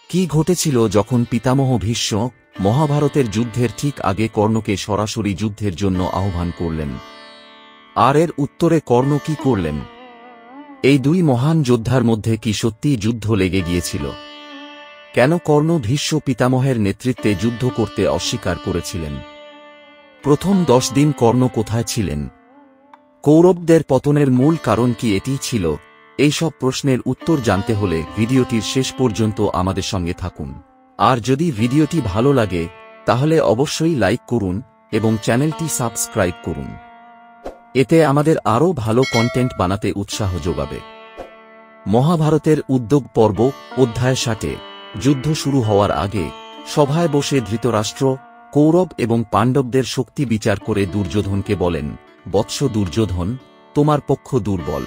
কি ঘটেছিল যখন পিতামহ ভীষ্ম মহাভারতের যুদ্ধের ঠিক আগে কর্ণকে সরাসরি যুদ্ধের জন্য আহ্বান করলেন? আর এর উত্তরে কর্ণ কি করলেন? এই দুই মহান যোদ্ধার মধ্যে কি সত্যিই যুদ্ধ লেগে গিয়েছিল? কেন কর্ণ ভীষ্ম পিতামহের নেতৃত্বে যুদ্ধ করতে অস্বীকার করেছিলেন? প্রথম 10 দিন কর্ণ কোথায় ছিলেন? কৌরবদের পতনের মূল কারণ কি এটিই ছিল? এই সব প্রশ্নের উত্তর জানতে হলে ভিডিওটির শেষ পর্যন্ত আমাদের সঙ্গে থাকুন। আর যদি ভিডিওটি ভালো লাগে তাহলে অবশ্যই লাইক করুন এবং চ্যানেলটি সাবস্ক্রাইব করুন। এতে আমাদের আরও ভালো কন্টেন্ট বানাতে উৎসাহ যোগাবে। মহাভারতের উদ্যোগ পর্ব অধ্যায় 60। যুদ্ধ শুরু হওয়ার আগে সভায় বসে ধৃতরাষ্ট্র কৌরব এবং পাণ্ডবদের শক্তি বিচার করে দুর্যোধনকে বলেন, বৎস দুর্যোধন, তোমার পক্ষ দুর্বল।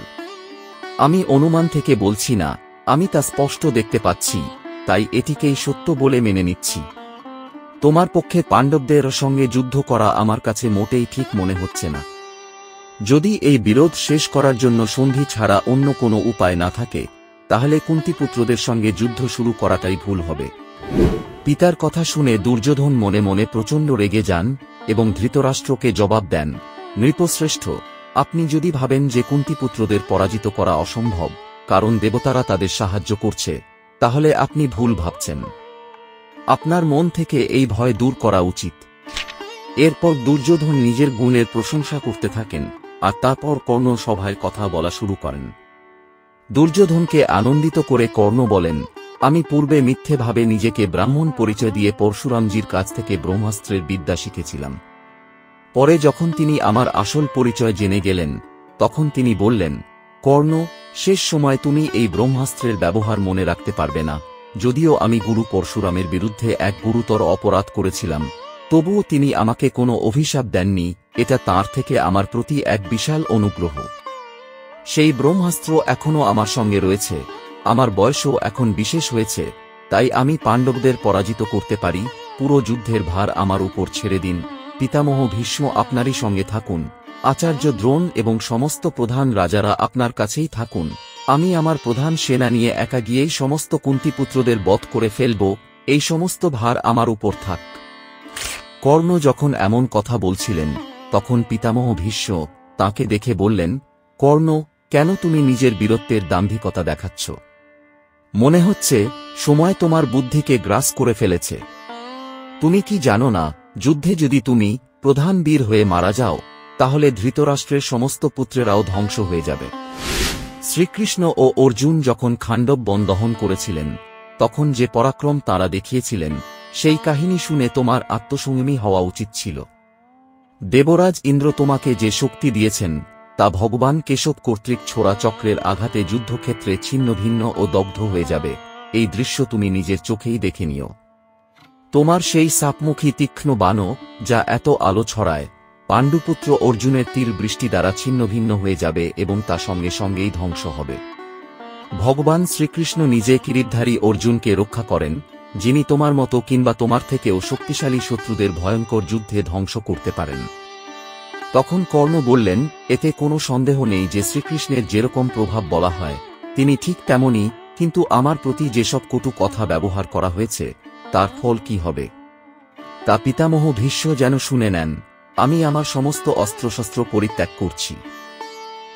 আমি অনুমান থেকে বলছি না, আমি তা স্পষ্ট দেখতে পাচ্ছি, তাই এটিকেই সত্য বলে মেনে নিচ্ছি। তোমার পক্ষে পাণ্ডবদের সঙ্গে যুদ্ধ করা আমার কাছে মোটেই ঠিক মনে হচ্ছে না। যদি এই বিরোধ শেষ করার জন্য সন্ধি ছাড়া অন্য কোনো উপায় না থাকে, তাহলে কুন্তিপুত্রদের সঙ্গে যুদ্ধ শুরু করাটাই ভুল হবে। পিতার কথা শুনে দুর্যোধন মনে মনে প্রচণ্ড রেগে যান এবং ধৃতরাষ্ট্রকে জবাব দেন, নৃপশ্রেষ্ঠ, আপনি যদি ভাবেন যে কুন্তিপুত্রদের পরাজিত করা অসম্ভব কারণ দেবতারা তাদের সাহায্য করছে, তাহলে আপনি ভুল ভাবছেন। আপনার মন থেকে এই ভয় দূর করা উচিত। এরপর দুর্যোধন নিজের গুণের প্রশংসা করতে থাকেন আর তারপর কর্ণ সভায় কথা বলা শুরু করেন। দুর্যোধনকে আনন্দিত করে কর্ণ বলেন, আমি পূর্বে মিথ্যেভাবে নিজেকে ব্রাহ্মণ পরিচয় দিয়ে পরশুরামজির কাছ থেকে ব্রহ্মাস্ত্রের বিদ্যা শিখেছিলাম। পরে যখন তিনি আমার আসল পরিচয় জেনে গেলেন, তখন তিনি বললেন, কর্ণ, শেষ সময় তুমি এই ব্রহ্মাস্ত্রের ব্যবহার মনে রাখতে পারবে না। যদিও আমি গুরু পরশুরামের বিরুদ্ধে এক গুরুতর অপরাধ করেছিলাম, তবুও তিনি আমাকে কোনো অভিশাপ দেননি। এটা তাঁর থেকে আমার প্রতি এক বিশাল অনুগ্রহ। সেই ব্রহ্মাস্ত্র এখনও আমার সঙ্গে রয়েছে। আমার বয়সও এখন বিশেষ হয়েছে, তাই আমি পাণ্ডবদের পরাজিত করতে পারি। পুরো যুদ্ধের ভার আমার উপর ছেড়ে দিন। পিতামহ ভীষ্ম আপনারই সঙ্গে থাকুন, আচার্য দ্রোণ এবং সমস্ত প্রধান রাজারা আপনার কাছেই থাকুন। আমি আমার প্রধান সেনা নিয়ে একা গিয়েই সমস্ত কুন্তিপুত্রদের বধ করে ফেলব। এই সমস্ত ভার আমার উপর থাক। কর্ণ যখন এমন কথা বলছিলেন, তখন পিতামহ ভীষ্ম তাঁকে দেখে বললেন, কর্ণ, কেন তুমি নিজের বীরত্বের দাম্ভিকতা দেখাচ্ছ? মনে হচ্ছে সময় তোমার বুদ্ধিকে গ্রাস করে ফেলেছে। তুমি কি জানো না, যুদ্ধে যদি তুমি প্রধান বীর হয়ে মারা যাও, তাহলে ধৃতরাষ্ট্রের সমস্ত পুত্রেরাও ধ্বংস হয়ে যাবে। শ্রীকৃষ্ণ ও অর্জুন যখন খাণ্ডব বন দহন করেছিলেন, তখন যে পরাক্রম তাঁরা দেখিয়েছিলেন, সেই কাহিনী শুনে তোমার আত্মসংযমী হওয়া উচিত ছিল। দেবরাজ ইন্দ্র তোমাকে যে শক্তি দিয়েছেন, তা ভগবান কেশব কর্তৃক ছোড়া চক্রের আঘাতে যুদ্ধক্ষেত্রে ছিন্নভিন্ন ও দগ্ধ হয়ে যাবে। এই দৃশ্য তুমি নিজের চোখেই দেখে নিও। তোমার সেই সাপমুখী তীক্ষ্ণ বাণও, যা এত আলো ছড়ায়, পাণ্ডুপুত্র অর্জুনের তীর বৃষ্টি দ্বারা ছিন্নভিন্ন হয়ে যাবে এবং তা সঙ্গে সঙ্গেই ধ্বংস হবে। ভগবান শ্রীকৃষ্ণ নিজে কিরীটধারী অর্জুনকে রক্ষা করেন, যিনি তোমার মতো কিংবা তোমার থেকেও শক্তিশালী শত্রুদের ভয়ঙ্কর যুদ্ধে ধ্বংস করতে পারেন। তখন কর্ণ বললেন, এতে কোনো সন্দেহ নেই যে শ্রীকৃষ্ণের যেরকম প্রভাব বলা হয়, তিনি ঠিক তেমনই, কিন্তু আমার প্রতি যেসব কটু কথা ব্যবহার করা হয়েছে, তার ফল কি হবে তা পিতামহ ভীষ্ম যেন শুনে নেন। আমি আমার সমস্ত অস্ত্রশস্ত্র পরিত্যাগ করছি।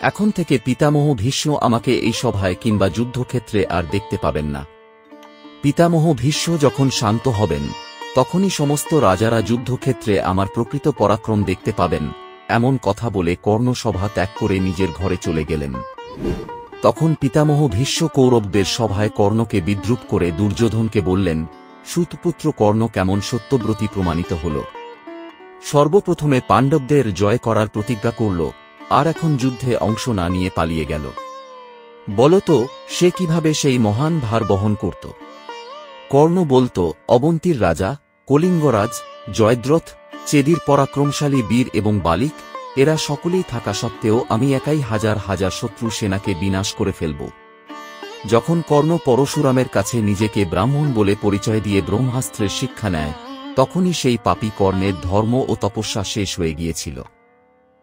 এখন থেকে পিতামহ ভীষ্ম আমাকে এই সভায় কিংবা যুদ্ধক্ষেত্রে আর দেখতে পাবেন না। পিতামহ ভীষ্ম যখন শান্ত হবেন, তখনই সমস্ত রাজারা যুদ্ধক্ষেত্রে আমার প্রকৃত পরাক্রম দেখতে পাবেন। এমন কথা বলে কর্ণ সভা ত্যাগ করে নিজের ঘরে চলে গেলেন। তখন পিতামহ ভীষ্ম কৌরবদের সভায় কর্ণকে বিদ্রূপ করে দুর্যোধনকে বললেন, সুতপুত্র কর্ণ কেমন সত্যব্রতী প্রমাণিত হল। সর্বপ্রথমে পাণ্ডবদের জয় করার প্রতিজ্ঞা করল, আর এখন যুদ্ধে অংশ না নিয়ে পালিয়ে গেল। বলতো সে কিভাবে সেই মহান ভার বহন করত? কর্ণ বলতো, অবন্তীর রাজা, কলিঙ্গরাজ, জয়দ্রথ, চেদির পরাক্রমশালী বীর এবং বালিক, এরা সকলেই থাকা সত্ত্বেও আমি একাই হাজার হাজার শত্রু সেনাকে বিনাশ করে ফেলব। যখন কর্ণ পরশুরামের কাছে নিজেকে ব্রাহ্মণ বলে পরিচয় দিয়ে ব্রহ্মাস্ত্রের শিক্ষা নেয়, তখনই সেই পাপী কর্ণের ধর্ম ও তপস্যা শেষ হয়ে গিয়েছিল।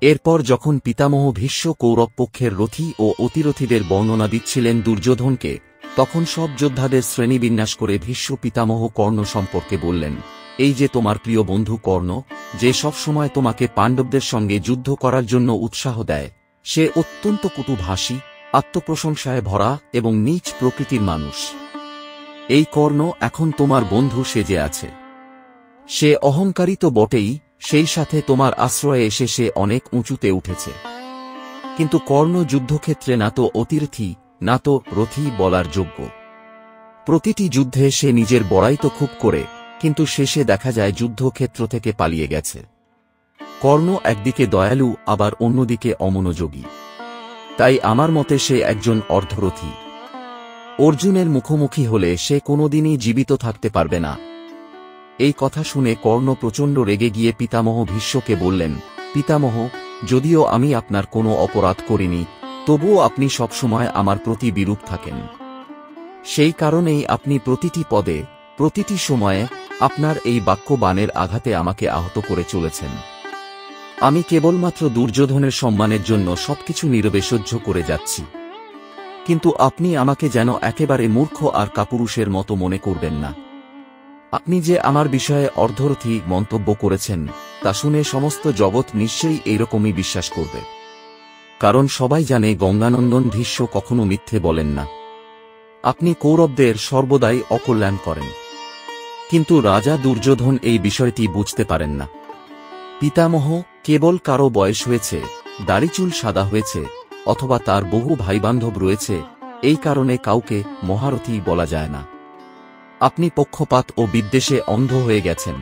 এরপর যখন পিতামহ ভীষ্ম কৌরব পক্ষের রথী ও অতিরথীদের বর্ণনা দিচ্ছিলেন দুর্যোধনকে, তখন সব যোদ্ধাদের শ্রেণীবিন্যাস করে ভীষ্ম পিতামহ কর্ণ সম্পর্কে বললেন, এই যে তোমার প্রিয় বন্ধু কর্ণ, যে সব সময় তোমাকে পাণ্ডবদের সঙ্গে যুদ্ধ করার জন্য উৎসাহ দেয়, সে অত্যন্ত কটুভাষী, আত্মপ্রশংসায় ভরা এবং নীচ প্রকৃতির মানুষ। এই কর্ণ এখন তোমার বন্ধু সেজে আছে। সে অহংকারী তো বটেই, সেই সাথে তোমার আশ্রয়ে এসে সে অনেক উঁচুতে উঠেছে। কিন্তু কর্ণ যুদ্ধক্ষেত্রে না তো অতিরথী না তো রথী বলার যোগ্য। প্রতিটি যুদ্ধে সে নিজের বড়াই তো খুব করে, কিন্তু শেষে দেখা যায় যুদ্ধক্ষেত্র থেকে পালিয়ে গেছে। কর্ণ একদিকে দয়ালু আবার অন্যদিকে অমনোযোগী। তাই আমার মতে সে একজন অর্ধরথী। অর্জুনের মুখোমুখি হলে সে কোনোদিনই জীবিত থাকতে পারবে না। এই কথা শুনে কর্ণ প্রচণ্ড রেগে গিয়ে পিতামহ ভীষ্মকে বললেন, পিতামহ, যদিও আমি আপনার কোনো অপরাধ করিনি, তবুও আপনি সবসময় আমার প্রতি বিরূপ থাকেন। সেই কারণেই আপনি প্রতিটি পদে, প্রতিটি সময়ে আপনার এই বাক্য বাণের আঘাতে আমাকে আহত করে চলেছেন। আমি কেবলমাত্র দুর্যোধনের সম্মানের জন্য সবকিছু নীরবে সহ্য করে যাচ্ছি। কিন্তু আপনি আমাকে যেন একেবারে মূর্খ আর কাপুরুষের মতো মনে করবেন না। আপনি যে আমার বিষয়ে অর্ধরথী মন্তব্য করেছেন, তা শুনে সমস্ত জগৎ নিশ্চয়ই এইরকমই বিশ্বাস করবে। কারণ সবাই জানে গঙ্গানন্দন ভীষ্ম কখনো মিথ্যে বলেন না। আপনি কৌরবদের সর্বদাই অকল্যাণ করেন। কিন্তু রাজা দুর্যোধন এই বিষয়টি বুঝতে পারেন না। পিতামহ, কেবল কারো বয়স হয়েছে, দাড়িচুল সাদা হয়েছে, অথবা তার বহু ভাইবান্ধব রয়েছে, এই কারণে কাউকে মহারথী বলা যায় না। আপনি পক্ষপাত ও বিদ্বেষে অন্ধ হয়ে গেছেন।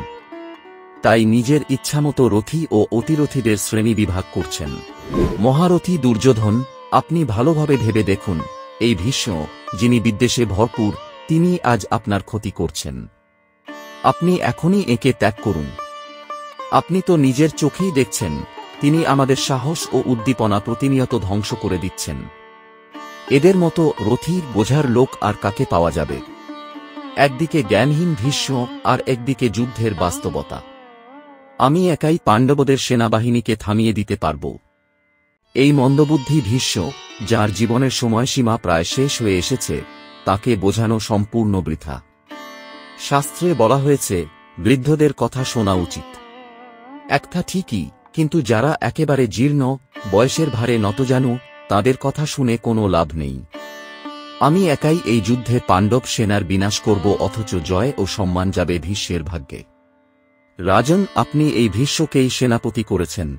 তাই নিজের ইচ্ছামতো রথী ও অতিরথীদের শ্রেণী বিভাগ করছেন। মহারথী দুর্যোধন, আপনি ভালোভাবে ভেবে দেখুন, এই ভীষ্ম, যিনি বিদ্বেষে ভরপুর, তিনি আজ আপনার ক্ষতি করছেন। আপনি এখনই একে ত্যাগ করুন। আপনি তো নিজের চোখেই দেখছেন, তিনি আমাদের সাহস ও উদ্দীপনা প্রতিনিয়ত ধ্বংস করে দিচ্ছেন। এদের মতো রথীর বোঝার লোক আর কাকে পাওয়া যাবে? একদিকে জ্ঞানহীন ভীষ্ম আর একদিকে যুদ্ধের বাস্তবতা। আমি একাই পাণ্ডবদের সেনাবাহিনীকে থামিয়ে দিতে পারব। এই মন্দবুদ্ধি ভীষ্ম, যার জীবনের সময়সীমা প্রায় শেষ হয়ে এসেছে, তাকে বোঝানো সম্পূর্ণ বৃথা। শাস্ত্রে বলা হয়েছে, বৃদ্ধদের কথা শোনা উচিত। একটা ঠিকই, কিন্তু যারা একেবারে জীর্ণ, বয়সের ভারে নতজানু, তাদের কথা শুনে কোনো লাভ নেই। আমি একাই এই যুদ্ধে পাণ্ডব সেনার বিনাশ করব, অথচ জয় ও সম্মান যাবে ভীষ্মের ভাগ্যে। রাজন, আপনি এই ভীষ্মকেই সেনাপতি করেছেন।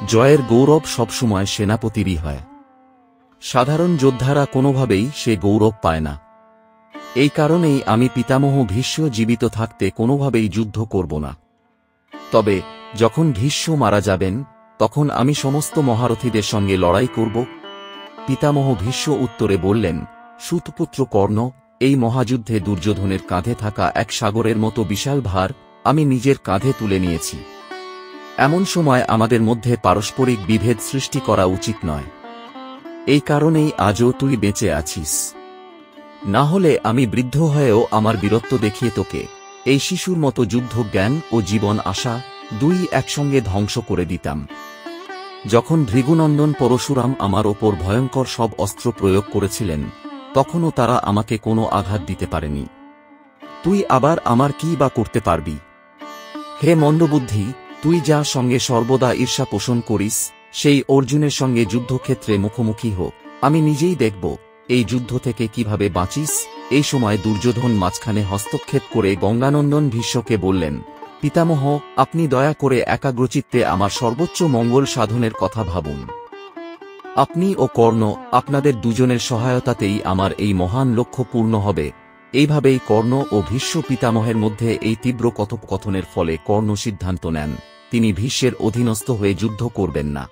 জয়ের গৌরব সবসময় সেনাপতিরই হয়। সাধারণ যোদ্ধারা কোনোভাবেই সে গৌরব পায় না। এই কারণেই আমি পিতামহ ভীষ্ম জীবিত থাকতে কোনোভাবেই যুদ্ধ করব না। তবে যখন ভীষ্ম মারা যাবেন, তখন আমি সমস্ত মহারথীদের সঙ্গে লড়াই করব। পিতামহ ভীষ্ম উত্তরে বললেন, সুতপুত্র কর্ণ, এই মহাযুদ্ধে দুর্যোধনের কাঁধে থাকা এক সাগরের মতো বিশাল ভার আমি নিজের কাঁধে তুলে নিয়েছি। এমন সময় আমাদের মধ্যে পারস্পরিক বিভেদ সৃষ্টি করা উচিত নয়। এই কারণেই আজও তুই বেঁচে আছিস। না হলে আমি বৃদ্ধ হয়েও আমার বীরত্ব দেখিয়ে তোকে, এই শিশুর মতো যুদ্ধ জ্ঞান ও জীবন আশা দুই একসঙ্গে ধ্বংস করে দিতাম। যখন ভৃগুনন্দন পরশুরাম আমার ওপর ভয়ঙ্কর সব অস্ত্র প্রয়োগ করেছিলেন, তখনও তারা আমাকে কোনো আঘাত দিতে পারেনি। তুই আবার আমার কি বা করতে পারবি? হে মন্দবুদ্ধি, তুই যার সঙ্গে সর্বদা ঈর্ষা পোষণ করিস, সেই অর্জুনের সঙ্গে যুদ্ধক্ষেত্রে মুখোমুখি হোক। আমি নিজেই দেখব এই যুদ্ধ থেকে কিভাবে বাঁচিস। এই সময় দুর্যোধন মাঝখানে হস্তক্ষেপ করে গঙ্গানন্দন ভীষ্মকে বললেন, পিতামহ, আপনি দয়া করে একাগ্রচিত্তে আমার সর্বোচ্চ মঙ্গল সাধনের কথা ভাবুন। আপনি ও কর্ণ, আপনাদের দুজনের সহায়তাতেই আমার এই মহান লক্ষ্য পূর্ণ হবে। এইভাবেই কর্ণ ও ভীষ্ম পিতামহের মধ্যে এই তীব্র কথোপকথনের ফলে কর্ণ সিদ্ধান্ত নেন, তিনি ভীষ্মের অধীনস্থ হয়ে যুদ্ধ করবেন না।